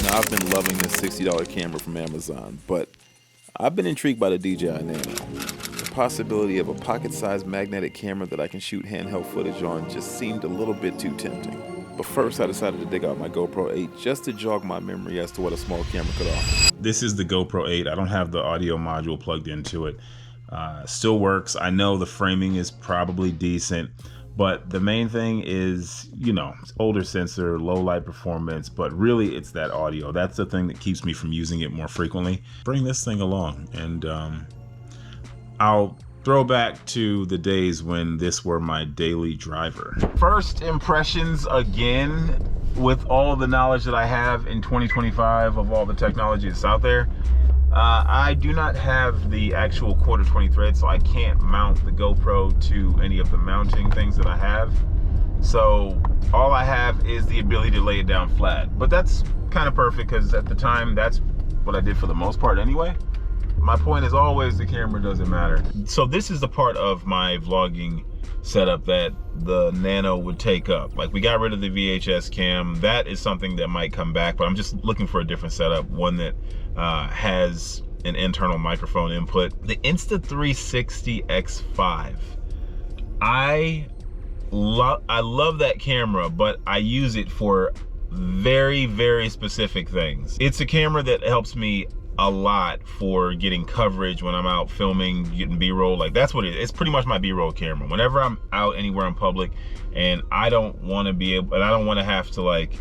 Now, I've been loving this $60 camera from Amazon, but I've been intrigued by the DJI Nano. The possibility of a pocket-sized magnetic camera that I can shoot handheld footage on just seemed a little bit too tempting. But first, I decided to dig out my GoPro 8 just to jog my memory as to what a small camera could offer. This is the GoPro 8. I don't have the audio module plugged into it. Still works. I know the framing is probably decent, but the main thing is, you know, it's older sensor, low light performance, but really it's that audio. That's the thing that keeps me from using it more frequently. Bring this thing along, and I'll throw back to the days when this were my daily driver. First impressions again, with all of the knowledge that I have in 2025 of all the technology that's out there. I do not have the actual 1/4 thread, so I can't mount the GoPro to any of the mounting things that I have. So all I have is the ability to lay it down flat. But that's kind of perfect because at the time, that's what I did for the most part anyway. My point is always the camera doesn't matter. So this is the part of my vlogging setup that the Nano would take up. Like, we got rid of the VHS cam. That is something that might come back, but I'm just looking for a different setup, one that has an internal microphone input. The Insta360 X5. I love that camera, but I use it for very, very specific things. It's a camera that helps me a lot for getting coverage when I'm out filming, getting B-roll. Like, that's what it is. It's pretty much my B-roll camera. Whenever I'm out anywhere in public and I don't want to be able, and I don't want to have to like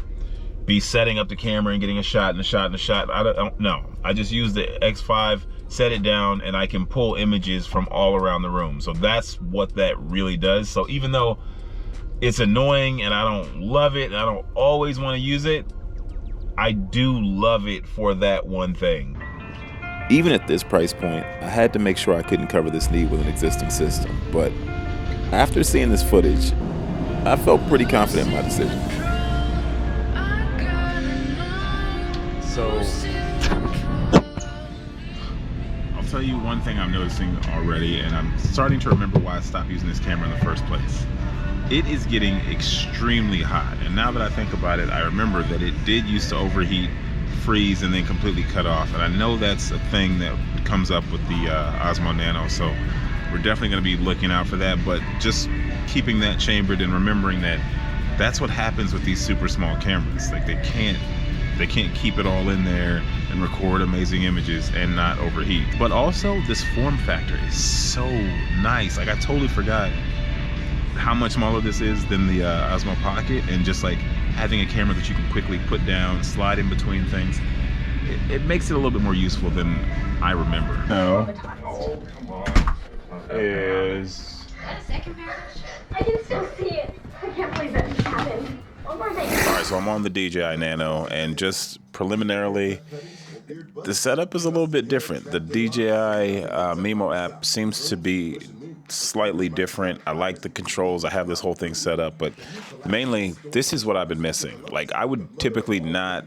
be setting up the camera and getting a shot and a shot and a shot. I don't know. I just use the X5, set it down, and I can pull images from all around the room. So that's what that really does. So even though it's annoying and I don't love it and I don't always want to use it, I do love it for that one thing. Even at this price point, I had to make sure I couldn't cover this need with an existing system, but after seeing this footage, I felt pretty confident in my decision. So, I'll tell you one thing I'm noticing already, and I'm starting to remember why I stopped using this camera in the first place. It is getting extremely hot, and now that I think about it, I remember that it did used to overheat, freeze, and then completely cut off. And I know that's a thing that comes up with the Osmo Nano, so we're definitely going to be looking out for that. But just keeping that chambered and remembering that that's what happens with these super small cameras. Like, they can't keep it all in there and record amazing images and not overheat. But also, this form factor is so nice. Like, I totally forgot how much smaller this is than the Osmo Pocket, and just like having a camera that you can quickly put down, slide in between things, it makes it a little bit more useful than I remember. Now is I can still see it. I can't believe that just happened. One more thing. all right. So I'm on the DJI Nano, and just preliminarily, the setup is a little bit different. The DJI Mimo app seems to be slightly different. I like the controls. I have this whole thing set up, but mainly this is what I've been missing. Like, I would typically not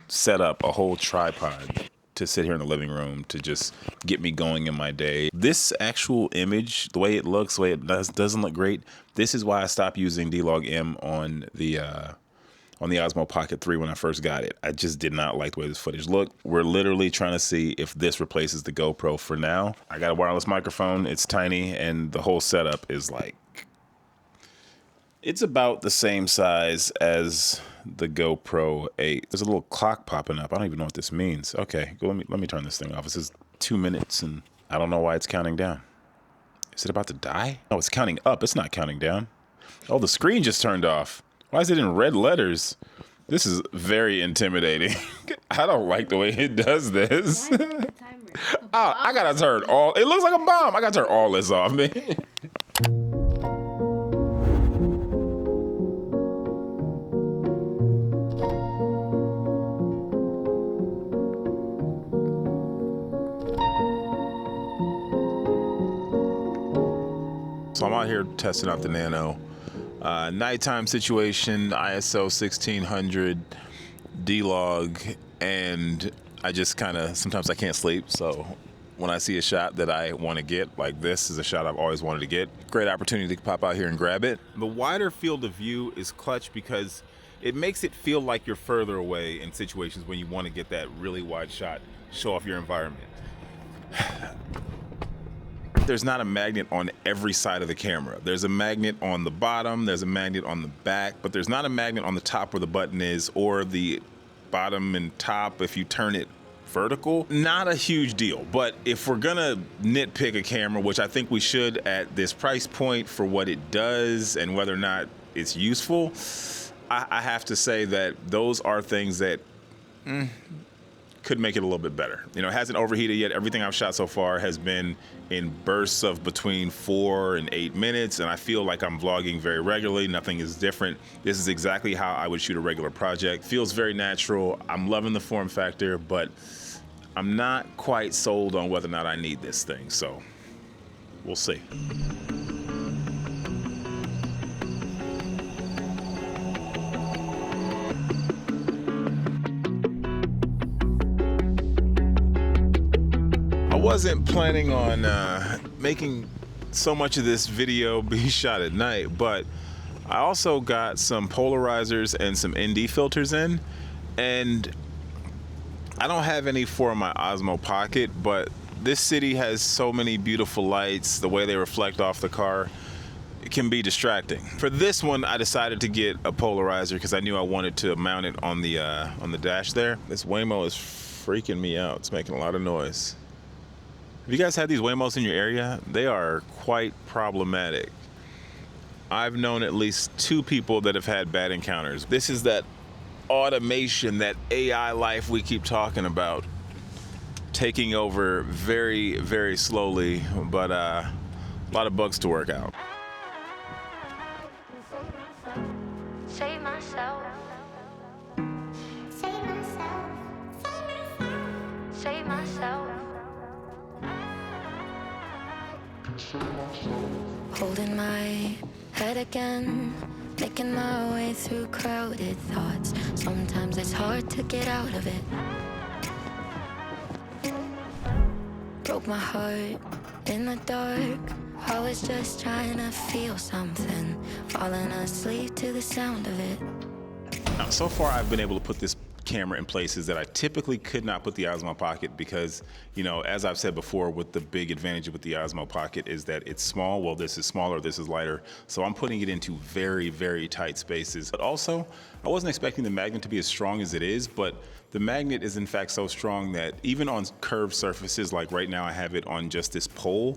set up a whole tripod to sit here in the living room to just get me going in my day. This actual image, the way it looks, the way it doesn't look great. This is why I stopped using D-Log-M on the Osmo Pocket 3 when I first got it. I just did not like the way this footage looked. We're literally trying to see if this replaces the GoPro for now. I got a wireless microphone. It's tiny, and the whole setup is like, it's about the same size as the GoPro 8. There's a little clock popping up. I don't even know what this means. Okay, let me turn this thing off. This is 2 minutes, and I don't know why it's counting down. Is it about to die? Oh, it's counting up. It's not counting down. Oh, the screen just turned off. Why is it in red letters? This is very intimidating. I don't like the way it does this. Oh, I gotta turn all, it looks like a bomb. I gotta turn all this off, man. So I'm out here testing out the Nano. Nighttime situation, ISO 1600, D-Log, and I just kind of, sometimes I can't sleep, so when I see a shot that I want to get, like this is a shot I've always wanted to get, great opportunity to pop out here and grab it. The wider field of view is clutch because it makes it feel like you're further away in situations when you want to get that really wide shot, show off your environment. There's not a magnet on every side of the camera. There's a magnet on the bottom, there's a magnet on the back, but there's not a magnet on the top where the button is, or the bottom and top if you turn it vertical. Not a huge deal, but if we're gonna nitpick a camera, which I think we should at this price point for what it does and whether or not it's useful, I have to say that those are things that could make it a little bit better. You know, it hasn't overheated yet. Everything I've shot so far has been in bursts of between 4 and 8 minutes, and I feel like I'm vlogging very regularly. Nothing is different. This is exactly how I would shoot a regular project. Feels very natural. I'm loving the form factor, but I'm not quite sold on whether or not I need this thing, so we'll see. I wasn't planning on making so much of this video be shot at night, but I also got some polarizers and some ND filters in, and I don't have any for my Osmo Pocket, but this city has so many beautiful lights. The way they reflect off the car, it can be distracting. For this one, I decided to get a polarizer because I knew I wanted to mount it on the dash there. This Waymo is freaking me out. It's making a lot of noise. Have you guys had these Waymos in your area? They are quite problematic. I've known at least 2 people that have had bad encounters. This is that automation, that AI life we keep talking about, taking over very, very slowly, but a lot of bugs to work out. Save myself. Save myself. Save myself. Holding my head again, making my way through crowded thoughts. Sometimes it's hard to get out of it. Broke my heart in the dark. I was just trying to feel something, falling asleep to the sound of it. Now, so far I've been able to put this camera in places that I typically could not put the Osmo Pocket because, you know, as I've said before, with the big advantage with the Osmo Pocket is that it's small. Well, this is smaller, this is lighter. So I'm putting it into very, very tight spaces. But also, I wasn't expecting the magnet to be as strong as it is, but the magnet is in fact so strong that even on curved surfaces, like right now I have it on just this pole,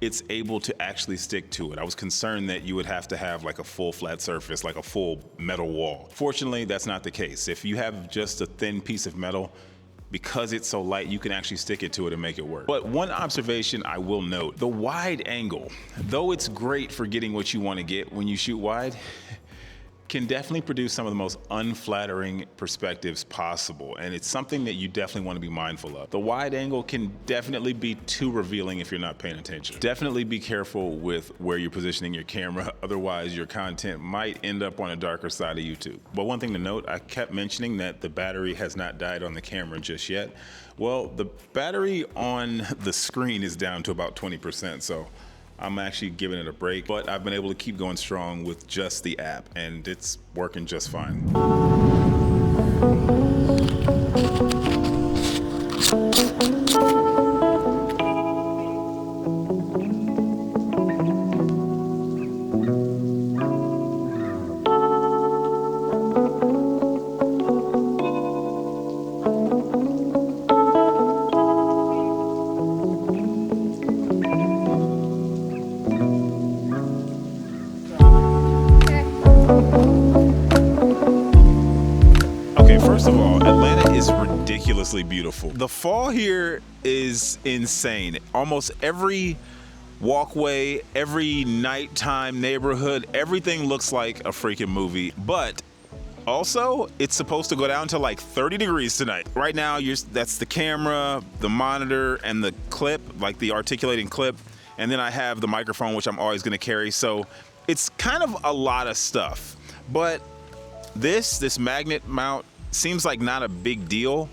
it's able to actually stick to it. I was concerned that you would have to have like a full flat surface, like a full metal wall. Fortunately, that's not the case. If you have just a thin piece of metal, because it's so light, you can actually stick it to it and make it work. But one observation I will note, the wide angle, though it's great for getting what you want to get when you shoot wide, can definitely produce some of the most unflattering perspectives possible, and it's something that you definitely want to be mindful of. The wide angle can definitely be too revealing if you're not paying attention. Definitely be careful with where you're positioning your camera, otherwise your content might end up on a darker side of YouTube. But one thing to note, I kept mentioning that the battery has not died on the camera just yet. Well, the battery on the screen is down to about 20%, so I'm actually giving it a break, but I've been able to keep going strong with just the app, and it's working just fine. First of all, Atlanta is ridiculously beautiful. The fall here is insane. Almost every walkway, every nighttime neighborhood, everything looks like a freaking movie. But also, it's supposed to go down to like 30 degrees tonight. Right now, that's the camera, the monitor, and the clip, like the articulating clip. And then I have the microphone, which I'm always gonna carry. So it's kind of a lot of stuff. But this magnet mount seems like not a big deal,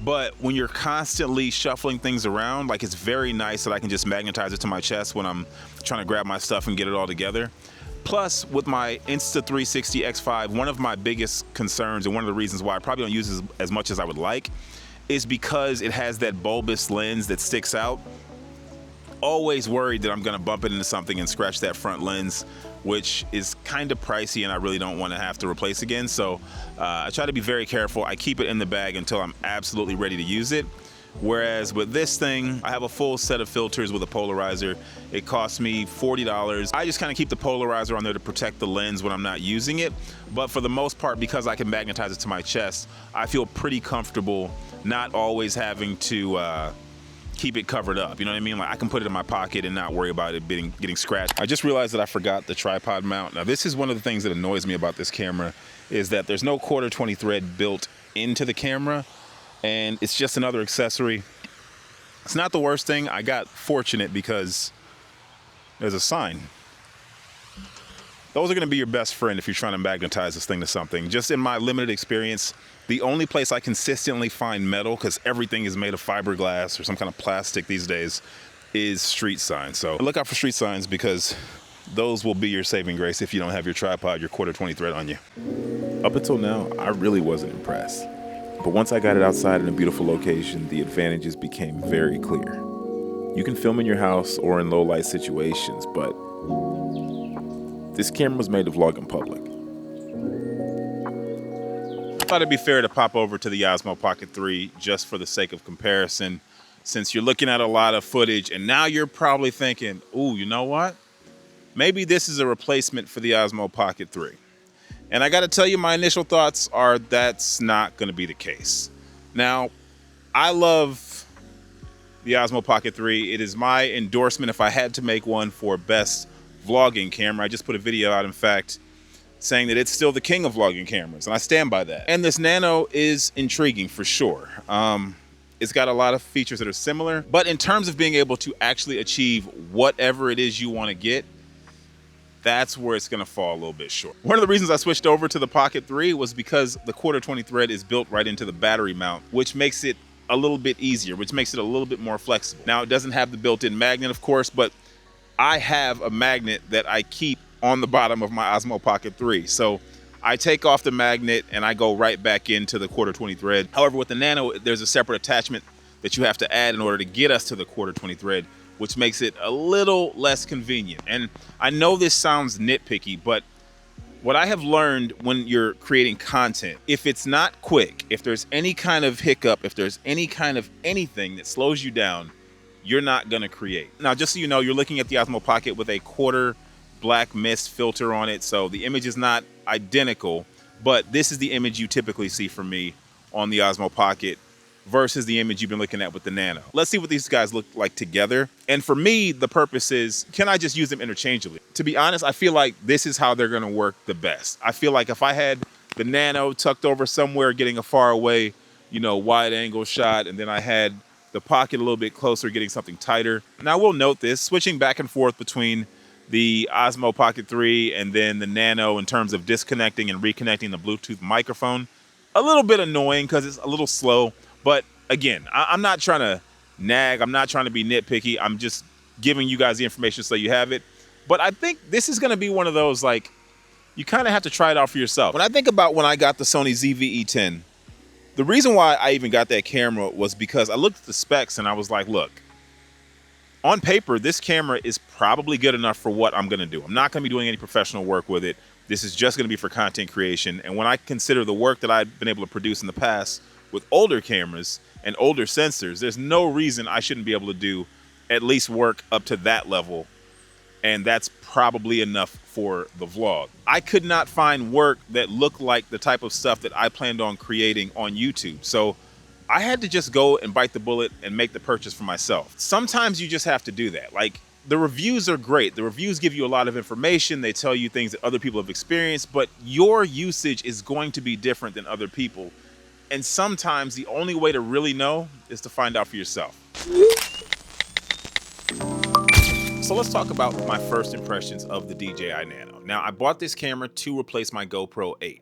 but when you're constantly shuffling things around, like it's very nice that I can just magnetize it to my chest when I'm trying to grab my stuff and get it all together. Plus, with my Insta360 X5, one of my biggest concerns and one of the reasons why I probably don't use it as much as I would like is because it has that bulbous lens that sticks out. Always worried that I'm gonna bump it into something and scratch that front lens, which is kind of pricey and I really don't want to have to replace again. So I try to be very careful. I keep it in the bag until I'm absolutely ready to use it. Whereas with this thing, I have a full set of filters with a polarizer. It costs me $40. I just kind of keep the polarizer on there to protect the lens when I'm not using it. But for the most part, because I can magnetize it to my chest, I feel pretty comfortable not always having to keep it covered up. You know what I mean? Like I can put it in my pocket and not worry about it getting scratched. I just realized that I forgot the tripod mount. Now this is one of the things that annoys me about this camera, is that there's no 1/4 20 thread built into the camera, and it's just another accessory. It's not the worst thing. I got fortunate because there's a sign. Those are gonna be your best friend if you're trying to magnetize this thing to something. Just in my limited experience, the only place I consistently find metal, because everything is made of fiberglass or some kind of plastic these days, is street signs. So look out for street signs, because those will be your saving grace if you don't have your tripod, your 1/4 20 thread on you. Up until now, I really wasn't impressed. But once I got it outside in a beautiful location, the advantages became very clear. You can film in your house or in low light situations, but this camera was made to vlog in public. I thought it'd be fair to pop over to the Osmo Pocket 3 just for the sake of comparison, since you're looking at a lot of footage and now you're probably thinking, ooh, you know what? Maybe this is a replacement for the Osmo Pocket 3. And I gotta tell you, my initial thoughts are that's not gonna be the case. Now, I love the Osmo Pocket 3. It is my endorsement if I had to make one for best vlogging camera. I just put a video out, in fact, saying that it's still the king of vlogging cameras, and I stand by that. And this Nano is intriguing for sure. It's got a lot of features that are similar, but in terms of being able to actually achieve whatever it is you want to get, that's where it's gonna fall a little bit short. One of the reasons I switched over to the Pocket 3 was because the 1/4 20 thread is built right into the battery mount, which makes it a little bit easier, which makes it a little bit more flexible. Now, it doesn't have the built-in magnet, of course, but I have a magnet that I keep on the bottom of my Osmo Pocket 3. So I take off the magnet and I go right back into the 1/4 20 thread. However, with the Nano, there's a separate attachment that you have to add in order to get us to the 1/4 20 thread, which makes it a little less convenient. And I know this sounds nitpicky, but what I have learned when you're creating content, if it's not quick, if there's any kind of hiccup, if there's any kind of anything that slows you down, you're not gonna create. Now, just so you know, you're looking at the Osmo Pocket with a 1/4 black mist filter on it, so the image is not identical, but this is the image you typically see from me on the Osmo Pocket versus the image you've been looking at with the Nano. Let's see what these guys look like together. And for me, the purpose is, can I just use them interchangeably? To be honest, I feel like this is how they're gonna work the best. I feel like if I had the Nano tucked over somewhere getting a far away, wide angle shot, and then I had the Pocket a little bit closer getting something tighter. Now, I will note this, switching back and forth between the Osmo Pocket 3 and then the Nano in terms of disconnecting and reconnecting the Bluetooth microphone, a little bit annoying because it's a little slow. But again, I'm not trying to nag. I'm not trying to be nitpicky. I'm just giving you guys the information so you have it. But I think this is going to be one of those, like, you kind of have to try it out for yourself. When I think about when I got the Sony ZV-E10, the reason why I even got that camera was because I looked at the specs and I was like, look, on paper, this camera is probably good enough for what I'm gonna do. I'm not gonna be doing any professional work with it. This is just gonna be for content creation. And when I consider the work that I've been able to produce in the past with older cameras and older sensors, there's no reason I shouldn't be able to do at least work up to that level. And that's probably enough for the vlog. I could not find work that looked like the type of stuff that I planned on creating on YouTube. So I had to just go and bite the bullet and make the purchase for myself. Sometimes you just have to do that. Like, the reviews are great. The reviews give you a lot of information. They tell you things that other people have experienced, but your usage is going to be different than other people. And sometimes the only way to really know is to find out for yourself. So let's talk about my first impressions of the DJI Nano. Now, I bought this camera to replace my GoPro 8.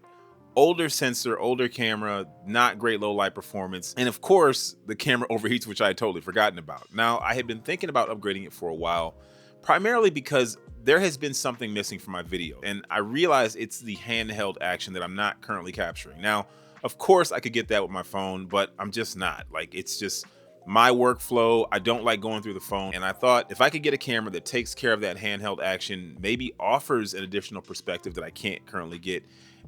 Older sensor, older camera, not great low light performance. And of course, the camera overheats, which I had totally forgotten about. Now, I had been thinking about upgrading it for a while, primarily because there has been something missing from my video, and I realize it's the handheld action that I'm not currently capturing. Now, of course, I could get that with my phone, but I'm just not. Like, it's just my workflow. I don't like going through the phone, and I thought if I could get a camera that takes care of that handheld action, maybe offers an additional perspective that I can't currently get,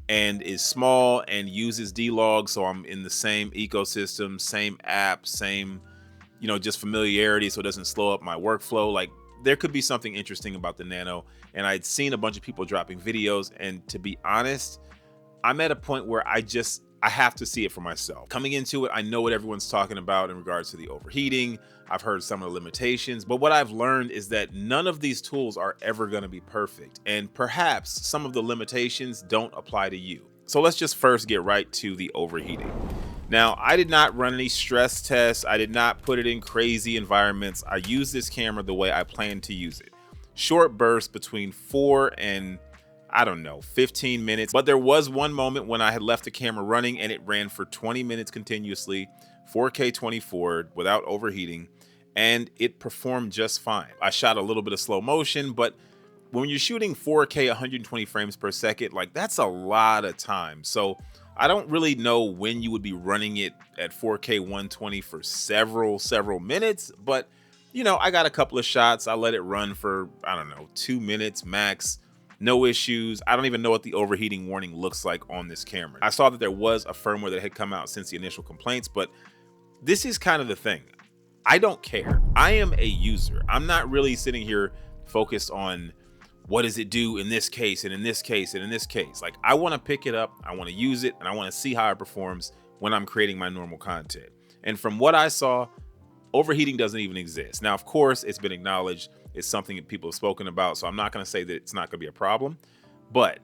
and is small and uses D-Log, so I'm in the same ecosystem, same app, same, just familiarity, so it doesn't slow up my workflow. Like, there could be something interesting about the Nano, and I'd seen a bunch of people dropping videos, and to be honest, I'm at a point where I have to see it for myself. Coming into it, I know what everyone's talking about in regards to the overheating. I've heard some of the limitations, but what I've learned is that none of these tools are ever going to be perfect, and perhaps some of the limitations don't apply to you. So let's just first get right to the overheating. Now, I did not run any stress tests. I did not put it in crazy environments. I used this camera the way I planned to use it. Short bursts between 4 and 15 minutes. But there was one moment when I had left the camera running and it ran for 20 minutes continuously, 4K 24 without overheating, and it performed just fine. I shot a little bit of slow motion, but when you're shooting 4K 120 frames per second, like, that's a lot of time. So I don't really know when you would be running it at 4K 120 for several minutes, but I got a couple of shots. I let it run for, 2 minutes max. No issues. I don't even know what the overheating warning looks like on this camera. I saw that there was a firmware that had come out since the initial complaints, but this is kind of the thing. I don't care. I am a user. I'm not really sitting here focused on what does it do in this case and in this case and in this case. Like, I want to pick it up, I want to use it, and I want to see how it performs when I'm creating my normal content. And from what I saw, overheating doesn't even exist. Now, of course, it's been acknowledged. It's something that people have spoken about, so I'm not going to say that it's not going to be a problem, but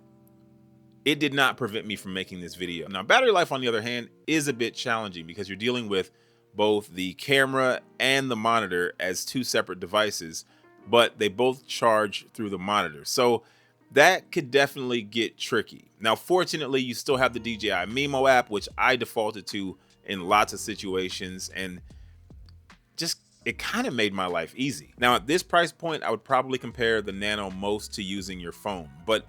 it did not prevent me from making this video. Now, battery life, on the other hand, is a bit challenging because you're dealing with both the camera and the monitor as two separate devices, but they both charge through the monitor. So that could definitely get tricky. Now, fortunately, you still have the DJI Mimo app, which I defaulted to in lots of situations, and just it kind of made my life easy. Now, at this price point, I would probably compare the Nano most to using your phone, but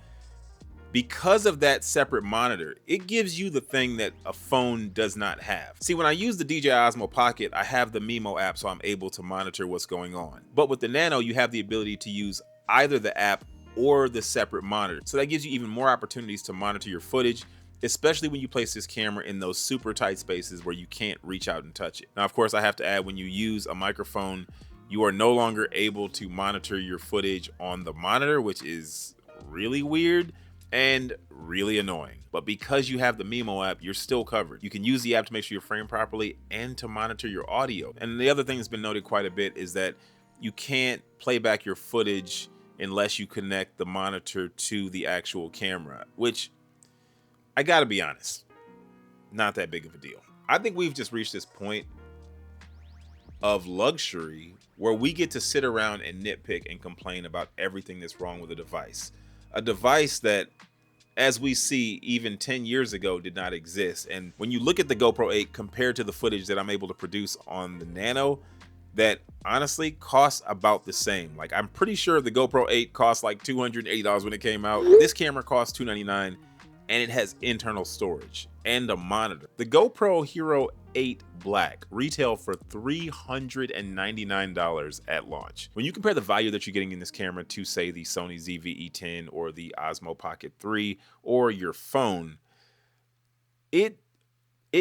because of that separate monitor, it gives you the thing that a phone does not have. See, when I use the DJI Osmo Pocket, I have the Mimo app, so I'm able to monitor what's going on. But with the Nano, you have the ability to use either the app or the separate monitor. So that gives you even more opportunities to monitor your footage, especially when you place this camera in those super tight spaces where you can't reach out and touch it. Now, of course, I have to add, when you use a microphone, you are no longer able to monitor your footage on the monitor, which is really weird and really annoying. But because you have the Mimo app, you're still covered. You can use the app to make sure you're framed properly and to monitor your audio. And the other thing that's been noted quite a bit is that you can't play back your footage unless you connect the monitor to the actual camera, which, I gotta be honest, not that big of a deal. I think we've just reached this point of luxury where we get to sit around and nitpick and complain about everything that's wrong with a device. A device that, as we see, even 10 years ago did not exist. And when you look at the GoPro 8 compared to the footage that I'm able to produce on the Nano, that honestly costs about the same. Like, I'm pretty sure the GoPro 8 cost like $280 when it came out. This camera costs $299, and it has internal storage and a monitor. The GoPro Hero 8 Black retail for $399 at launch. When you compare the value that you're getting in this camera to, say, the Sony ZV-E10 or the Osmo Pocket 3 or your phone, it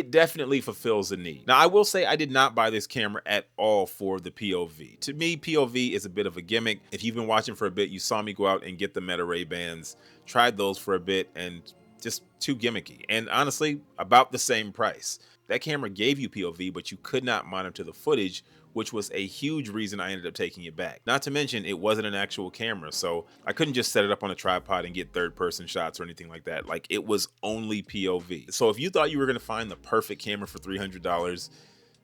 definitely fulfills a need. Now, I will say I did not buy this camera at all for the POV. To me, POV is a bit of a gimmick. If you've been watching for a bit, you saw me go out and get the Meta Ray-Bans, tried those for a bit, and just too gimmicky. And honestly, about the same price. That camera gave you POV, but you could not monitor the footage, which was a huge reason I ended up taking it back. Not to mention, it wasn't an actual camera, so I couldn't just set it up on a tripod and get third-person shots or anything like that. Like, it was only POV. So if you thought you were gonna find the perfect camera for $300,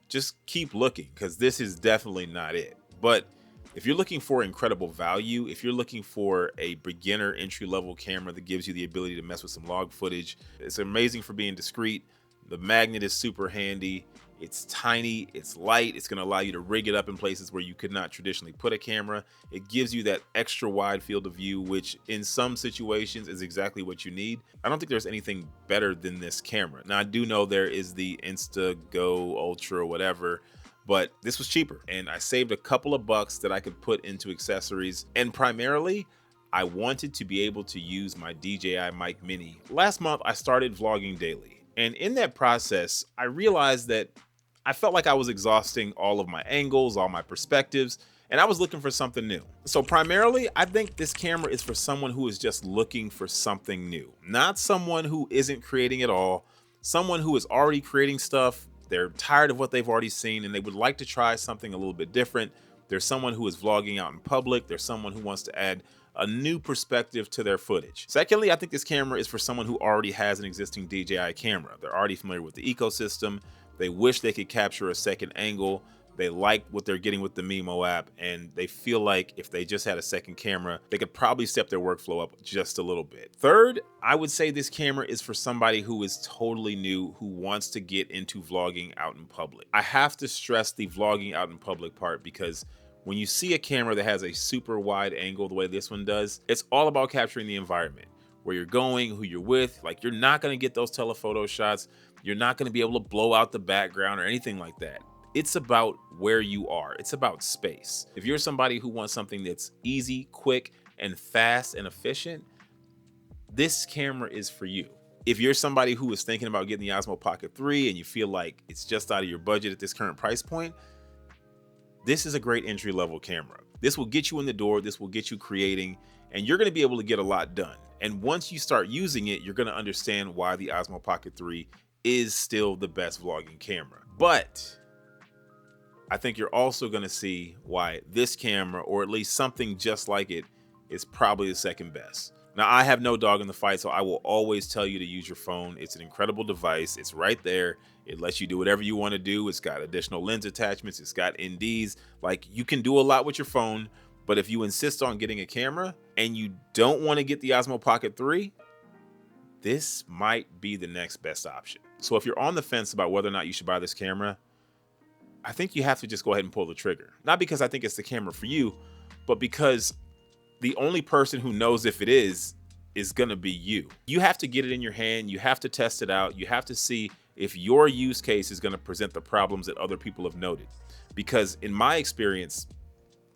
just keep looking, because this is definitely not it. But if you're looking for incredible value, if you're looking for a beginner entry-level camera that gives you the ability to mess with some log footage, it's amazing for being discreet. The magnet is super handy. It's tiny, it's light, it's gonna allow you to rig it up in places where you could not traditionally put a camera. It gives you that extra wide field of view, which in some situations is exactly what you need. I don't think there's anything better than this camera. Now, I do know there is the Insta Go Ultra or whatever, but this was cheaper and I saved a couple of bucks that I could put into accessories. And primarily, I wanted to be able to use my DJI Mic Mini. Last month, I started vlogging daily. And in that process, I realized that I felt like I was exhausting all of my angles, all my perspectives, and I was looking for something new. So primarily, I think this camera is for someone who is just looking for something new, not someone who isn't creating at all, someone who is already creating stuff. They're tired of what they've already seen and they would like to try something a little bit different. There's someone who is vlogging out in public. There's someone who wants to add a new perspective to their footage. Secondly, I think this camera is for someone who already has an existing DJI camera. They're already familiar with the ecosystem. They wish they could capture a second angle. They like what they're getting with the Mimo app, and they feel like if they just had a second camera, they could probably step their workflow up just a little bit. Third, I would say this camera is for somebody who is totally new, who wants to get into vlogging out in public. I have to stress the vlogging out in public part because when you see a camera that has a super wide angle the way this one does, it's all about capturing the environment, where you're going, who you're with. Like, you're not gonna get those telephoto shots. You're not gonna be able to blow out the background or anything like that. It's about where you are. It's about space. If you're somebody who wants something that's easy, quick, and fast and efficient, this camera is for you. If you're somebody who is thinking about getting the Osmo Pocket 3 and you feel like it's just out of your budget at this current price point, this is a great entry-level camera. This will get you in the door, this will get you creating, and you're gonna be able to get a lot done. And once you start using it, you're gonna understand why the Osmo Pocket 3 is still the best vlogging camera. But I think you're also gonna see why this camera, or at least something just like it, is probably the second best. Now, I have no dog in the fight, so I will always tell you to use your phone. It's an incredible device. It's right there. It lets you do whatever you want to do. It's got additional lens attachments. It's got NDs. Like, you can do a lot with your phone, but if you insist on getting a camera and you don't want to get the Osmo Pocket 3, this might be the next best option. So if you're on the fence about whether or not you should buy this camera, I think you have to just go ahead and pull the trigger. Not because I think it's the camera for you, but because the only person who knows if it is gonna be you. You have to get it in your hand. You have to test it out. You have to see if your use case is gonna present the problems that other people have noted. Because in my experience,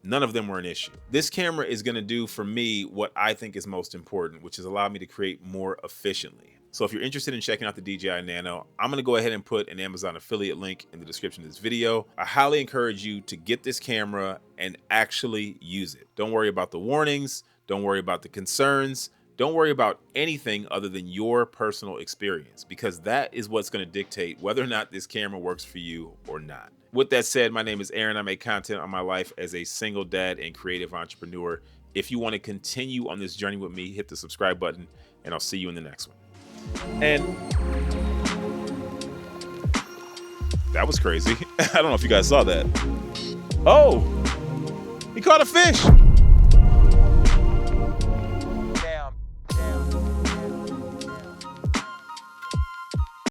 none of them were an issue. This camera is gonna do for me what I think is most important, which is allow me to create more efficiently. So if you're interested in checking out the DJI Nano, I'm gonna go ahead and put an Amazon affiliate link in the description of this video. I highly encourage you to get this camera and actually use it. Don't worry about the warnings. Don't worry about the concerns. Don't worry about anything other than your personal experience, because that is what's gonna dictate whether or not this camera works for you or not. With that said, my name is Aaron. I make content on my life as a single dad and creative entrepreneur. If you wanna continue on this journey with me, hit the subscribe button, and I'll see you in the next one. And that was crazy. I don't know if you guys saw that. Oh, he caught a fish.